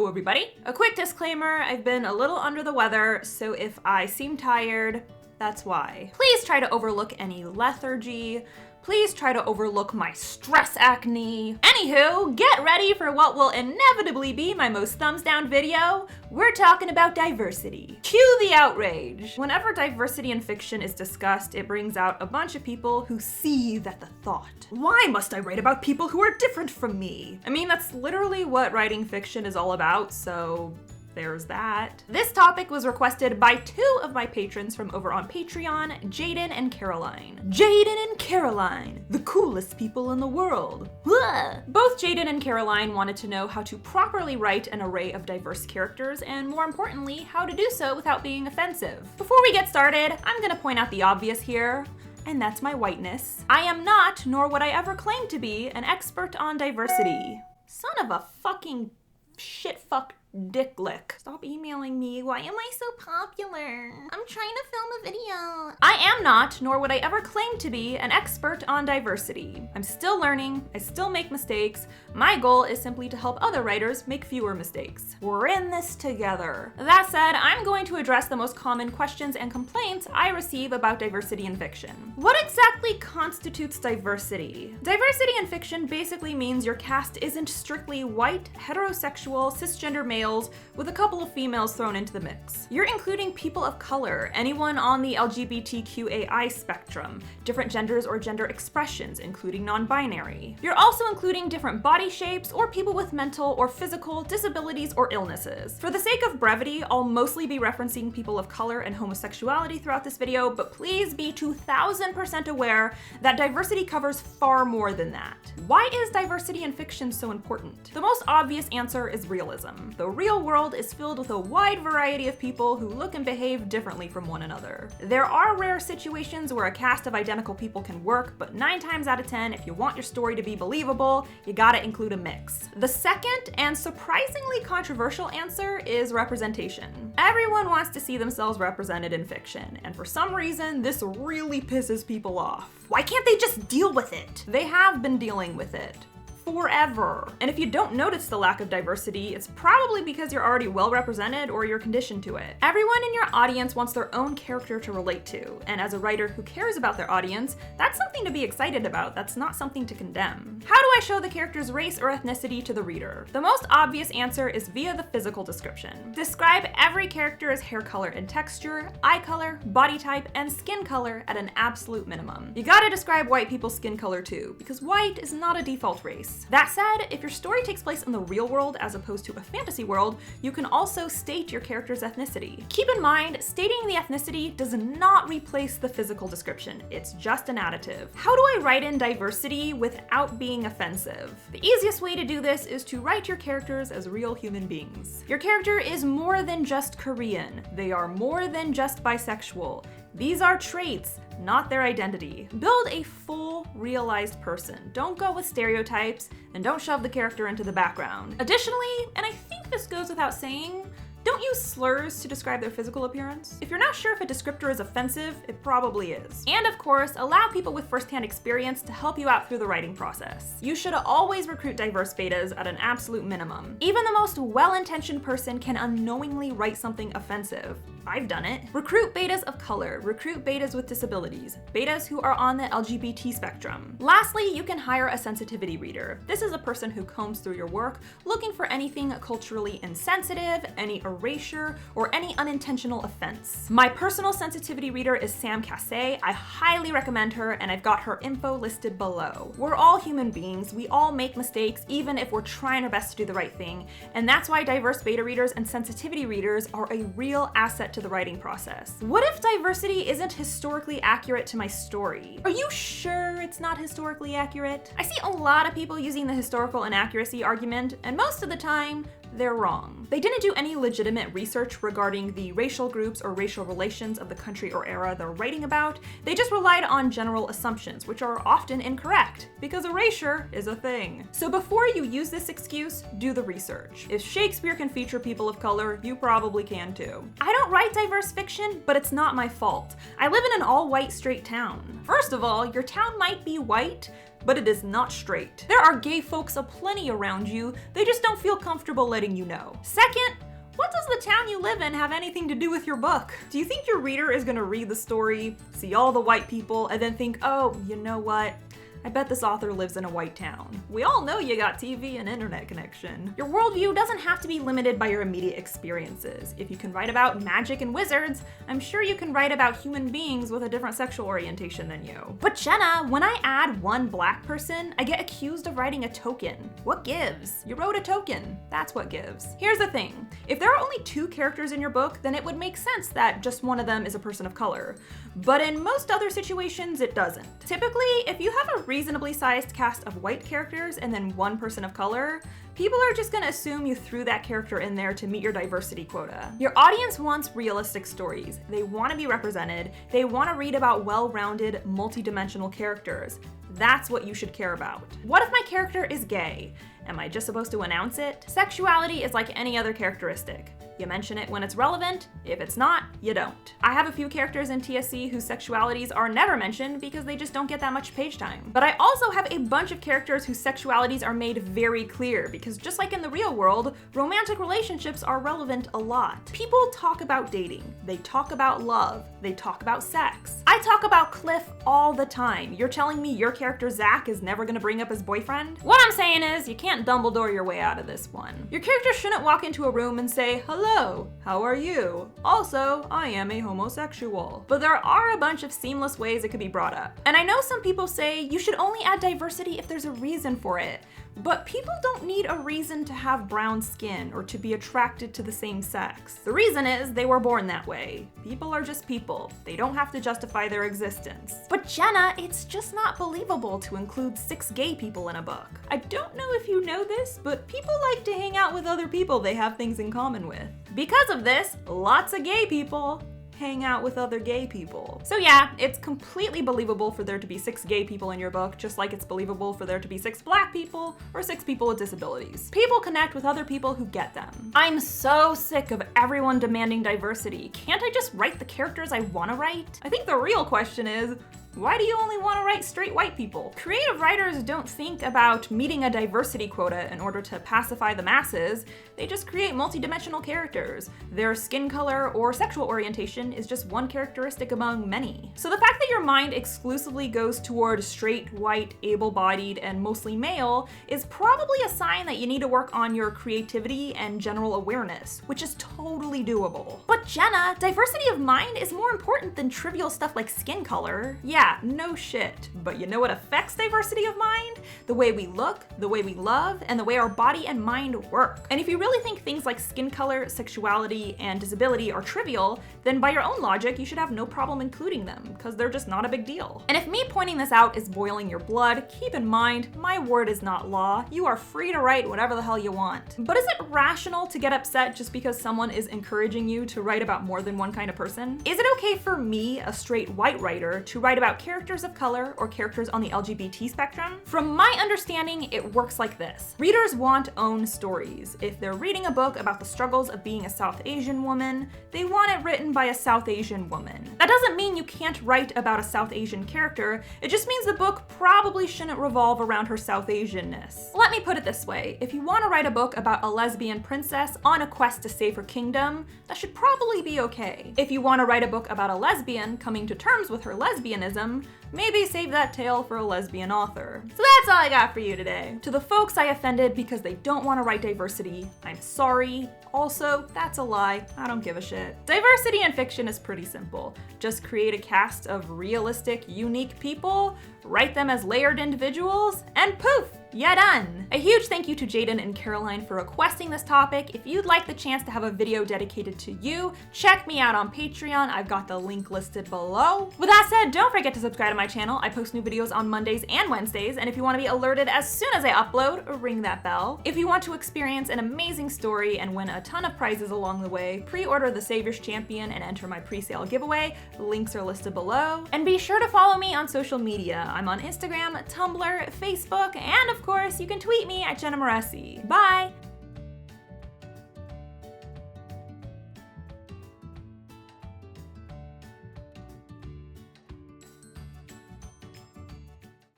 Hello everybody. A quick disclaimer, I've been a little under the weather, so if I seem tired, that's why. Please try to overlook any lethargy. Please try to overlook my stress acne. Anywho, get ready for what will inevitably be my most thumbs down video. We're talking about diversity. Cue the outrage. Whenever diversity in fiction is discussed, it brings out a bunch of people who seethe at the thought. Why must I write about people who are different from me? I mean, that's literally what writing fiction is all about, so there's that. This topic was requested by two of my patrons from over on Patreon, Jaden and Caroline. Jaden and Caroline, the coolest people in the world. Ugh. Both Jaden and Caroline wanted to know how to properly write an array of diverse characters, and more importantly, how to do so without being offensive. Before we get started, I'm gonna point out the obvious here, and that's my whiteness. I am not, nor would I ever claim to be, an expert on diversity. Son of a fucking shit-fuck dick lick. Stop emailing me. Why am I so popular? I'm trying to film a video. I am not, nor would I ever claim to be, an expert on diversity. I'm still learning. I still make mistakes. My goal is simply to help other writers make fewer mistakes. We're in this together. That said, I'm going to address the most common questions and complaints I receive about diversity in fiction. What exactly constitutes diversity? Diversity in fiction basically means your cast isn't strictly white, heterosexual, cisgender male with a couple of females thrown into the mix. You're including people of color, anyone on the LGBTQAI spectrum, different genders or gender expressions, including non-binary. You're also including different body shapes or people with mental or physical disabilities or illnesses. For the sake of brevity, I'll mostly be referencing people of color and homosexuality throughout this video, but please be 2000% aware that diversity covers far more than that. Why is diversity in fiction so important? The most obvious answer is realism. The real world is filled with a wide variety of people who look and behave differently from one another. There are rare situations where a cast of identical people can work, but 9 times out of 10, if you want your story to be believable, you gotta include a mix. The second and surprisingly controversial answer is representation. Everyone wants to see themselves represented in fiction, and for some reason, this really pisses people off. Why can't they just deal with it? They have been dealing with it forever. And if you don't notice the lack of diversity, it's probably because you're already well represented or you're conditioned to it. Everyone in your audience wants their own character to relate to, and as a writer who cares about their audience, that's something to be excited about. That's not something to condemn. How do I show the character's race or ethnicity to the reader? The most obvious answer is via the physical description. Describe every character's hair color and texture, eye color, body type, and skin color at an absolute minimum. You gotta describe white people's skin color too, because white is not a default race. That said, if your story takes place in the real world as opposed to a fantasy world, you can also state your character's ethnicity. Keep in mind, stating the ethnicity does not replace the physical description. It's just an additive. How do I write in diversity without being offensive? The easiest way to do this is to write your characters as real human beings. Your character is more than just Korean. They are more than just bisexual. These are traits, not their identity. Build a full, realized person. Don't go with stereotypes, and don't shove the character into the background. Additionally, and I think this goes without saying, don't use slurs to describe their physical appearance. If you're not sure if a descriptor is offensive, it probably is. And of course, allow people with firsthand experience to help you out through the writing process. You should always recruit diverse betas at an absolute minimum. Even the most well-intentioned person can unknowingly write something offensive. I've done it. Recruit betas of color, recruit betas with disabilities, betas who are on the LGBT spectrum. Lastly, you can hire a sensitivity reader. This is a person who combs through your work looking for anything culturally insensitive, any erasure, or any unintentional offense. My personal sensitivity reader is Sam Cassay. I highly recommend her, and I've got her info listed below. We're all human beings. We all make mistakes, even if we're trying our best to do the right thing, and that's why diverse beta readers and sensitivity readers are a real asset to the writing process. What if diversity isn't historically accurate to my story? Are you sure it's not historically accurate? I see a lot of people using the historical inaccuracy argument, and most of the time, they're wrong. They didn't do any legitimate research regarding the racial groups or racial relations of the country or era they're writing about. They just relied on general assumptions, which are often incorrect, because erasure is a thing. So before you use this excuse, do the research. If Shakespeare can feature people of color, you probably can too. I don't write diverse fiction, but it's not my fault. I live in an all-white straight town. First of all, your town might be white, but it is not straight. There are gay folks aplenty around you, they just don't feel comfortable letting you know. Second, what does the town you live in have anything to do with your book? Do you think your reader is gonna read the story, see all the white people, and then think, oh, you know what? I bet this author lives in a white town. We all know you got TV and internet connection. Your worldview doesn't have to be limited by your immediate experiences. If you can write about magic and wizards, I'm sure you can write about human beings with a different sexual orientation than you. But Jenna, when I add one black person, I get accused of writing a token. What gives? You wrote a token. That's what gives. Here's the thing. If there are only 2 characters in your book, then it would make sense that just one of them is a person of color. But in most other situations, it doesn't. Typically, if you have a reasonably sized cast of white characters and then one person of color, people are just gonna assume you threw that character in there to meet your diversity quota. Your audience wants realistic stories. They wanna be represented. They wanna read about well-rounded, multi-dimensional characters. That's what you should care about. What if my character is gay? Am I just supposed to announce it? Sexuality is like any other characteristic. You mention it when it's relevant. If it's not, you don't. I have a few characters in TSC whose sexualities are never mentioned because they just don't get that much page time. But I also have a bunch of characters whose sexualities are made very clear because just like in the real world, romantic relationships are relevant a lot. People talk about dating. They talk about love. They talk about sex. I talk about Cliff all the time. You're telling me your character Zach is never gonna bring up his boyfriend? What I'm saying is, you can't Dumbledore your way out of this one. Your character shouldn't walk into a room and say, hello, how are you? Also, I am a homosexual. But there are a bunch of seamless ways it could be brought up. And I know some people say you should only add diversity if there's a reason for it. But people don't need a reason to have brown skin or to be attracted to the same sex. The reason is they were born that way. People are just people. They don't have to justify their existence. But Jenna, it's just not believable to include 6 gay people in a book. I don't know if you know this, but people like to hang out with other people they have things in common with. Because of this, lots of gay people hang out with other gay people. So yeah, it's completely believable for there to be 6 gay people in your book, just like it's believable for there to be 6 black people or 6 people with disabilities. People connect with other people who get them. I'm so sick of everyone demanding diversity. Can't I just write the characters I want to write? I think the real question is, why do you only want to write straight white people? Creative writers don't think about meeting a diversity quota in order to pacify the masses. They just create multidimensional characters. Their skin color or sexual orientation is just one characteristic among many. So the fact that your mind exclusively goes toward straight, white, able-bodied, and mostly male is probably a sign that you need to work on your creativity and general awareness, which is totally doable. But Jenna, diversity of mind is more important than trivial stuff like skin color. Yeah, no shit. But you know what affects diversity of mind? The way we look, the way we love, and the way our body and mind work. And if you really think things like skin color, sexuality, and disability are trivial, then by your own logic, you should have no problem including them, because they're just not a big deal. And if me pointing this out is boiling your blood, keep in mind, my word is not law. You are free to write whatever the hell you want. But is it rational to get upset just because someone is encouraging you to write about more than one kind of person? Is it okay for me, a straight white writer, to write about characters of color or characters on the LGBT spectrum? From my understanding, it works like this. Readers want own stories. If they're reading a book about the struggles of being a South Asian woman, they want it written by a South Asian woman. That doesn't mean you can't write about a South Asian character, it just means the book probably shouldn't revolve around her South Asian-ness. Let me put it this way, if you want to write a book about a lesbian princess on a quest to save her kingdom, that should probably be okay. If you want to write a book about a lesbian coming to terms with her lesbianism, maybe save that tale for a lesbian author. So that's all I got for you today. To the folks I offended because they don't want to write diversity, I'm sorry. Also, that's a lie. I don't give a shit. Diversity in fiction is pretty simple. Just create a cast of realistic, unique people, write them as layered individuals, and poof! Yeah, done! A huge thank you to Jaden and Caroline for requesting this topic. If you'd like the chance to have a video dedicated to you, check me out on Patreon. I've got the link listed below. With that said, don't forget to subscribe to my channel. I post new videos on Mondays and Wednesdays, and if you want to be alerted as soon as I upload, ring that bell. If you want to experience an amazing story and win a ton of prizes along the way, pre-order the Savior's Champion and enter my pre-sale giveaway. Links are listed below. And be sure to follow me on social media. I'm on Instagram, Tumblr, Facebook, and of course, you can tweet me at Jenna Moreci. Bye!